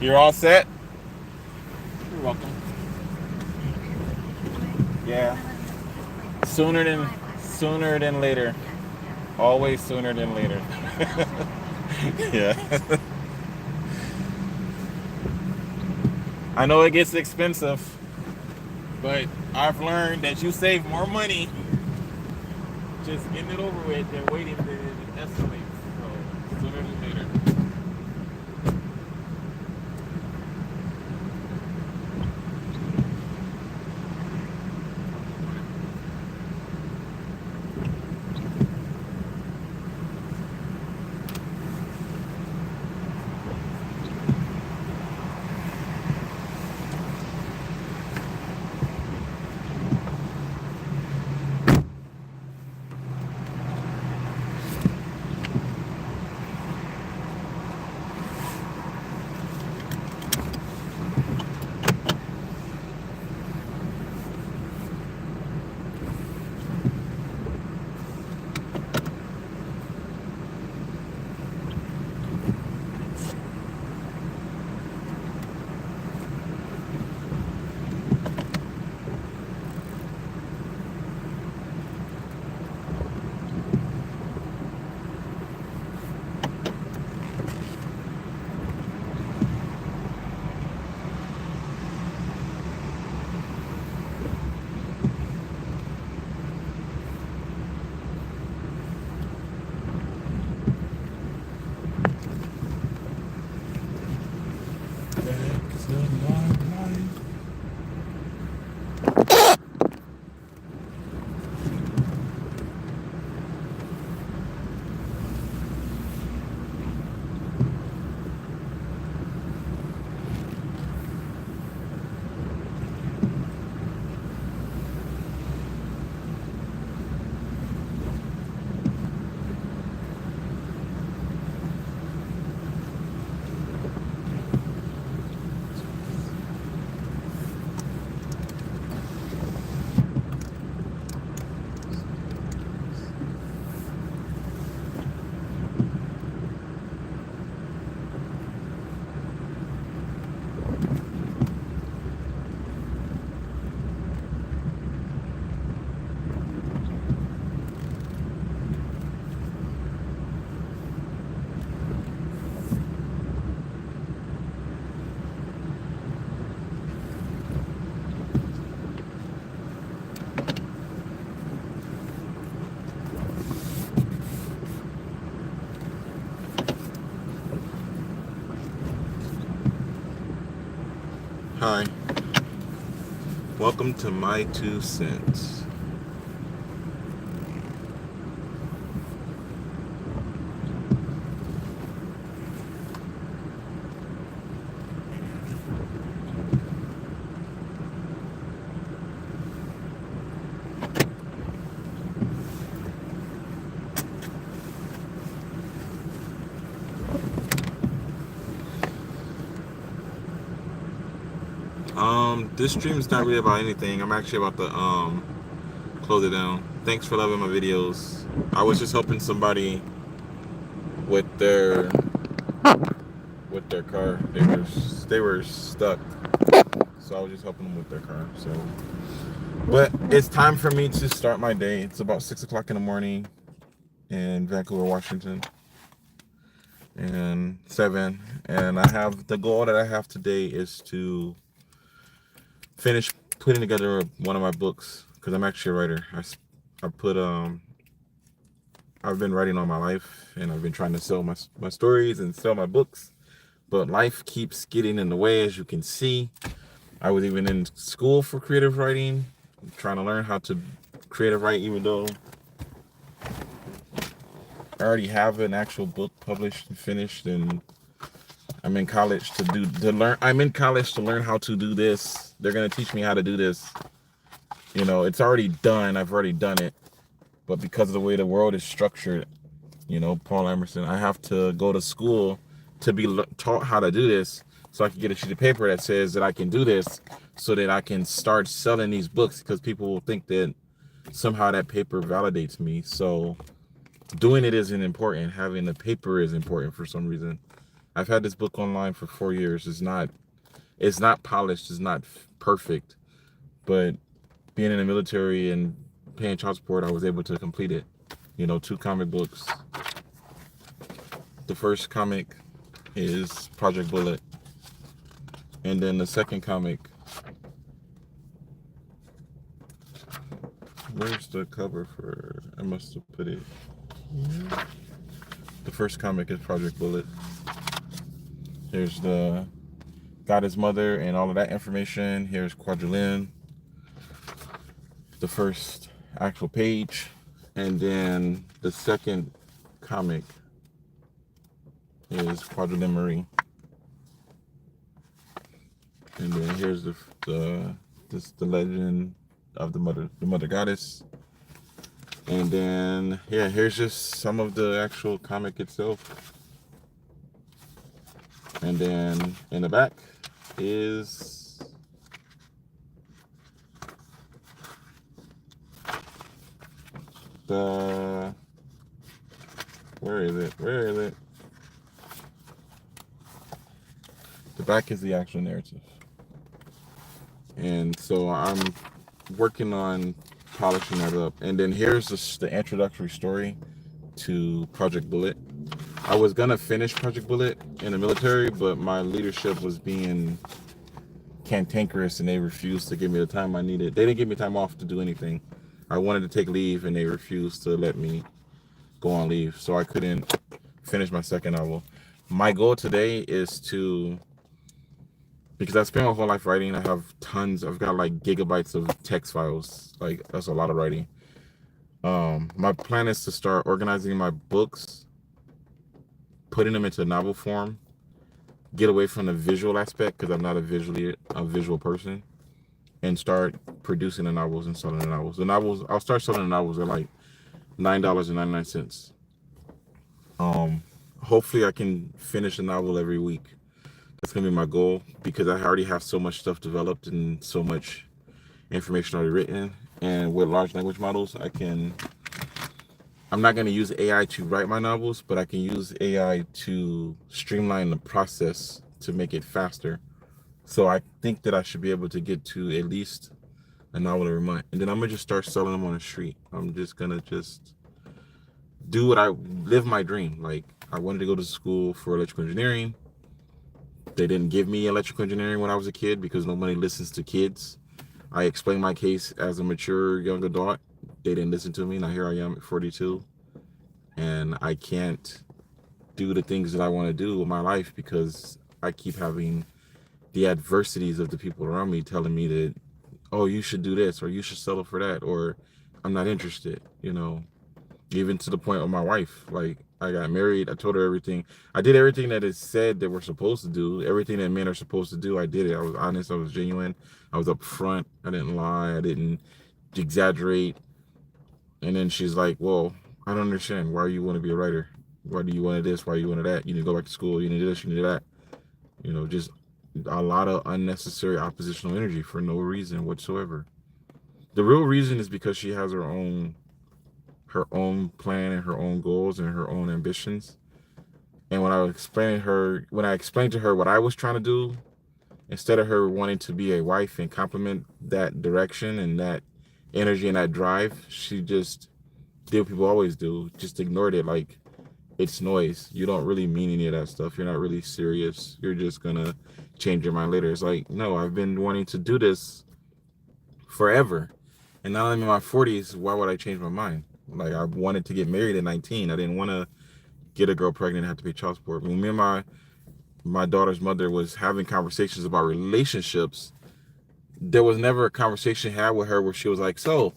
You're all set? You're welcome. Yeah. Sooner than later. Always sooner than later. Yeah. I know it gets expensive, but I've learned that you save more money just getting it over with than waiting till it escalates. So sooner than later. Hi, welcome to My 2 cents. This stream is not really about anything. I'm actually about to close it down. Thanks for loving my videos. I was just helping somebody with their car. They were stuck, so I was just helping them with their car. So, but it's time for me to start my day. It's about 6 o'clock in the morning in Vancouver, Washington, and 7. And I have the goal that I have today is to finish putting together one of my books because I'm actually a writer. I put I've been writing all my life, and I've been trying to sell my stories and sell my books, but life keeps getting in the way, as you can see. I was even in school for creative writing. I'm trying to learn how to creative write, even though I already have an actual book published and finished, and I'm in college I'm in college to learn how to do this. They're gonna teach me how to do this. It's already done. I've already done it. But because of the way the world is structured, Paul Emerson, I have to go to school to be taught how to do this so I can get a sheet of paper that says that I can do this so that I can start selling these books, because people will think that somehow that paper validates me. So doing it isn't important. Having the paper is important for some reason. I've had this book online for 4 years. It's not polished. It's not perfect, but being in the military and paying child support, I was able to complete it. 2 comic books. The first comic is Project Bullet, and then the second comic. Where's the cover for? I must have put it. The first comic is Project Bullet. Here's the got his mother and all of that information. Here's Quadrillion, the first actual page, and then the second comic is Quadrillion Marie, and then here's the legend of the mother goddess, and then yeah, here's just some of the actual comic itself, and then in the back is the where is it? The back is the actual narrative. And so I'm working on polishing that up. And then here's the introductory story to Project Bullet. I was gonna finish Project Bullet in the military, but my leadership was being cantankerous and they refused to give me the time I needed. They didn't give me time off to do anything. I wanted to take leave and they refused to let me go on leave, so I couldn't finish my second novel. My goal today is to, because I spent my whole life writing, I've got like gigabytes of text files. Like, that's a lot of writing. My plan is to start organizing my books, putting them into novel form, get away from the visual aspect because I'm not a visual person, and start producing the novels and selling the novels. I'll start selling the novels at like $9.99. Hopefully I can finish a novel every week. That's gonna be my goal, because I already have so much stuff developed and so much information already written. And with large language models, I'm not gonna use AI to write my novels, but I can use AI to streamline the process to make it faster. So I think that I should be able to get to at least a novel every month. And then I'm gonna just start selling them on the street. I'm just gonna live my dream. Like, I wanted to go to school for electrical engineering. They didn't give me electrical engineering when I was a kid because nobody listens to kids. I explained my case as a mature young adult. They didn't listen to me. Now here I am at 42, and I can't do the things that I want to do with my life because I keep having the adversities of the people around me telling me that, oh, you should do this, or you should settle for that, or I'm not interested, even to the point of my wife. Like, I got married, I told her everything. I did everything that is said that we're supposed to do. Everything that men are supposed to do, I did it. I was honest, I was genuine, I was upfront, I didn't lie, I didn't exaggerate. And then she's like, well, I don't understand. Why you want to be a writer? Why do you want this? Why you want that? You need to go back to school. You need this, you need that. Just a lot of unnecessary oppositional energy for no reason whatsoever. The real reason is because she has her own plan and her own goals and her own ambitions. And when I explained to her what I was trying to do, instead of her wanting to be a wife and complement that direction and that energy and that drive, she just did what people always do, just ignored it like it's noise. You don't really mean any of that stuff. You're not really serious. You're just gonna change your mind later. It's like, no, I've been wanting to do this forever. And now I'm in my 40s, why would I change my mind? Like, I wanted to get married at 19. I didn't want to get a girl pregnant and have to pay child support. When me and my daughter's mother was having conversations about relationships, there was never a conversation had with her where she was like, so,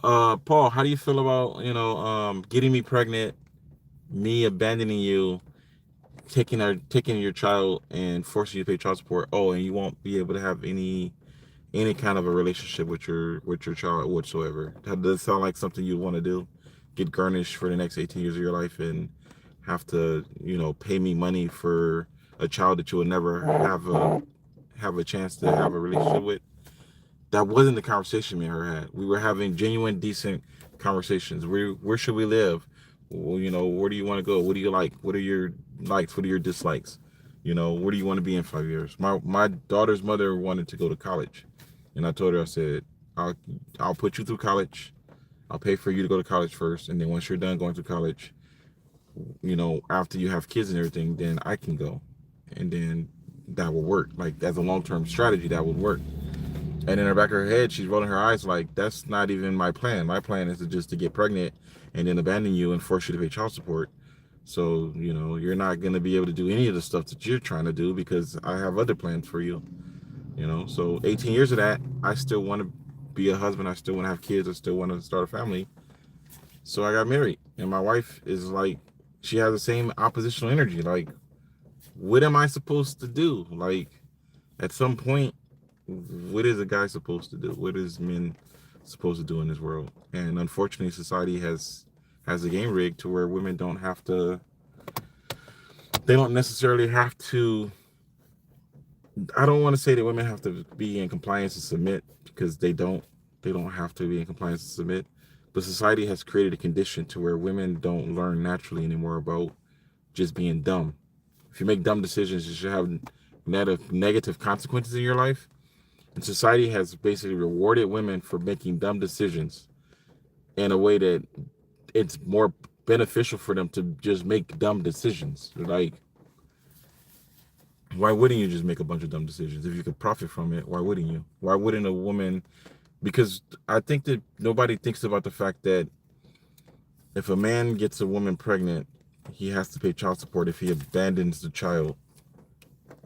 Paul, how do you feel about, getting me pregnant, me abandoning you, taking your child and forcing you to pay child support? Oh, and you won't be able to have any kind of a relationship with your child whatsoever. That does sound like something you want to do. Get garnished for the next 18 years of your life and have to, pay me money for a child that you will never have a chance to have a relationship with. That wasn't the conversation me and her had. We were having genuine, decent conversations. Where should we live? Well, where do you want to go? What do you like? What are your likes? What are your dislikes? You know, where do you want to be in 5 years? My daughter's mother wanted to go to college, and I told her, I said, I'll I'll put you through college. I'll pay for you to go to college first, and then once you're done going to college, you know, after you have kids and everything, then I can go, and then that will work. Like as a long-term strategy, that would work. And in the back of her head, she's rolling her eyes like, that's not even my plan. My plan is to just to get pregnant and then abandon you and force you to pay child support. So, you know, you're not going to be able to do any of the stuff that you're trying to do because I have other plans for you. You know, so 18 years of that, I still want to be a husband. I still want to have kids. I still want to start a family. So I got married. And my wife is like, she has the same oppositional energy. Like, what am I supposed to do? Like, at some point, what is a guy supposed to do? What is men supposed to do in this world? And unfortunately, society has a game rigged to where women don't have to. They don't necessarily have to. I don't want to say that women have to be in compliance and submit because they don't. They don't have to be in compliance and submit. But society has created a condition to where women don't learn naturally anymore about just being dumb. If you make dumb decisions, you should have negative consequences in your life. And society has basically rewarded women for making dumb decisions in a way that it's more beneficial for them to just make dumb decisions. Like, why wouldn't you just make a bunch of dumb decisions? If you could profit from it, why wouldn't you? Why wouldn't a woman? Because I think that nobody thinks about the fact that if a man gets a woman pregnant, he has to pay child support if he abandons the child.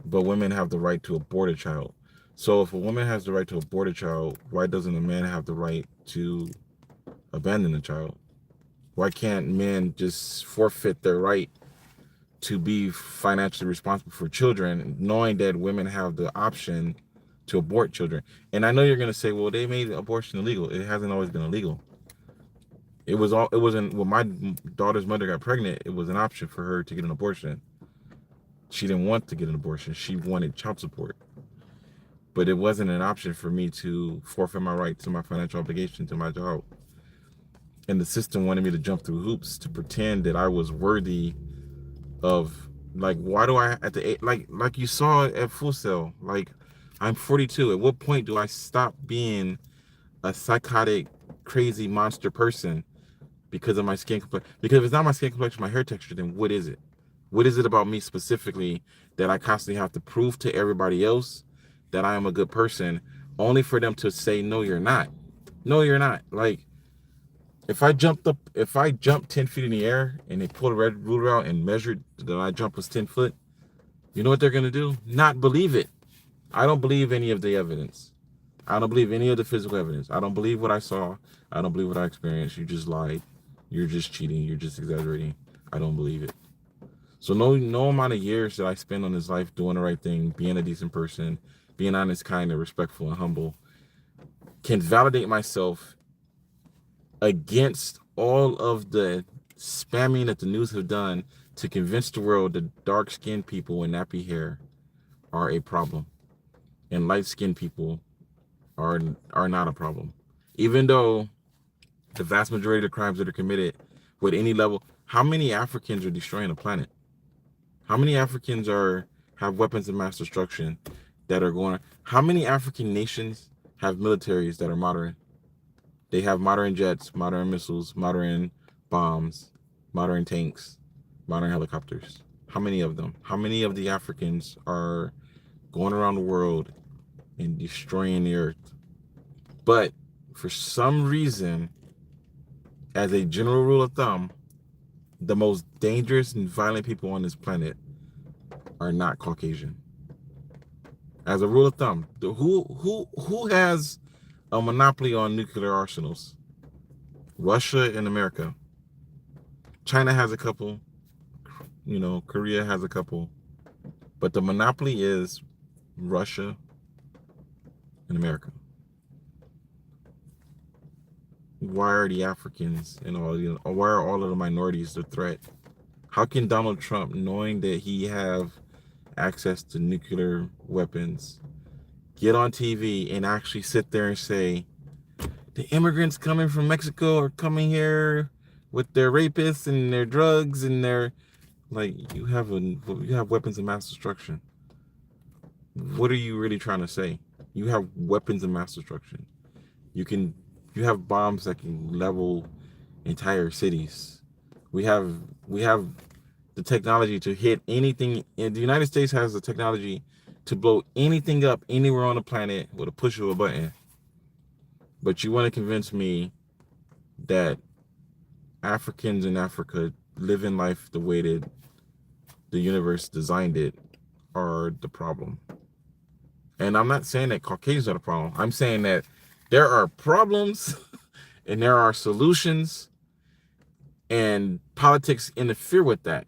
But women have the right to abort a child. So if a woman has the right to abort a child, why doesn't a man have the right to abandon a child? Why can't men just forfeit their right to be financially responsible for children, knowing that women have the option to abort children? And I know you're going to say, well, they made abortion illegal. It hasn't always been illegal. It wasn't, when my daughter's mother got pregnant, it was an option for her to get an abortion. She didn't want to get an abortion. She wanted child support. But it wasn't an option for me to forfeit my right to my financial obligation to my child. And the system wanted me to jump through hoops to pretend that I was worthy of, like, why do I at the like you saw at Full Sail, like, I'm 42. At what point do I stop being a psychotic, crazy monster person because of my skin complexion? Because if it's not my skin complexion, my hair texture, then what is it? What is it about me specifically that I constantly have to prove to everybody else that I am a good person, only for them to say, no, you're not. No, you're not. Like, if I jumped 10 feet in the air and they pulled a red ruler out and measured that my jump was 10 foot, you know what they're going to do? Not believe it. I don't believe any of the evidence. I don't believe any of the physical evidence. I don't believe what I saw. I don't believe what I experienced. You just lied. You're just cheating. You're just exaggerating. I don't believe it. So no amount of years that I spend on this life doing the right thing, being a decent person, being honest, kind, and respectful and humble can validate myself against all of the spamming that the news have done to convince the world that dark-skinned people with nappy hair are a problem and light-skinned people are not a problem. Even though the vast majority of the crimes that are committed with any level, how many Africans are destroying the planet? How many Africans have weapons of mass destruction that are going? How many African nations have militaries that are modern? They have modern jets, modern missiles, modern bombs, modern tanks, modern helicopters. How many of them? How many of the Africans are going around the world and destroying the earth? But for some reason, as a general rule of thumb, the most dangerous and violent people on this planet are not Caucasian. As a rule of thumb, who has a monopoly on nuclear arsenals? Russia and America. China has a couple. You know, Korea has a couple. But the monopoly is Russia and America. Why are the Africans and why are all of the minorities the threat? How can Donald Trump, knowing that he have access to nuclear weapons, get on TV and actually sit there and say, the immigrants coming from Mexico are coming here with their rapists and their drugs and their... Like you have weapons of mass destruction. What are you really trying to say? You have weapons of mass destruction. You can you have bombs that can level entire cities. We have we have the technology to hit anything. And the United States has the technology to blow anything up anywhere on the planet with a push of a button. But you want to convince me that Africans in Africa living life the way that the universe designed it are the problem. And I'm not saying that Caucasians are the problem. I'm saying that there are problems and there are solutions, and politics interfere with that.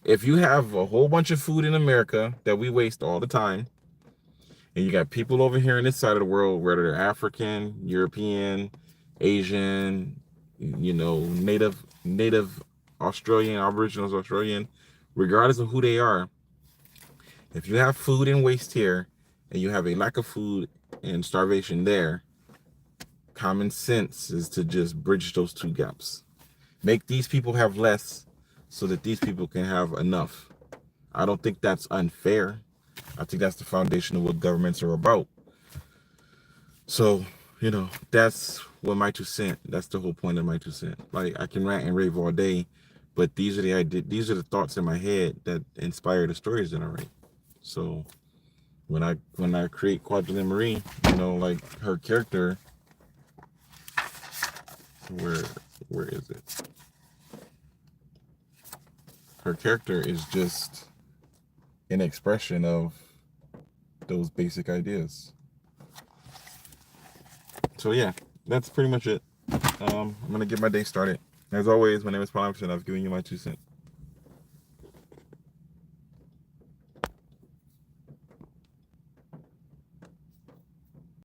If you have a whole bunch of food in America that we waste all the time, and you got people over here in this side of the world, whether they're African, European, Asian, native Australian, Aboriginals Australian, regardless of who they are, if you have food and waste here, and you have a lack of food and starvation there, common sense is to just bridge those two gaps. Make these people have less so that these people can have enough. I don't think that's unfair. I think that's the foundation of what governments are about. So, that's what My02cent. That's the whole point of My02cent. Like, I can rant and rave all day, but these are the thoughts in my head that inspire the stories that I write. So when I create Quadrilla Marie, like her character, where is it? Her character is just an expression of those basic ideas. So yeah, that's pretty much it. I'm gonna get my day started. As always, my name is Paul Anderson. I've given you my 2 cents.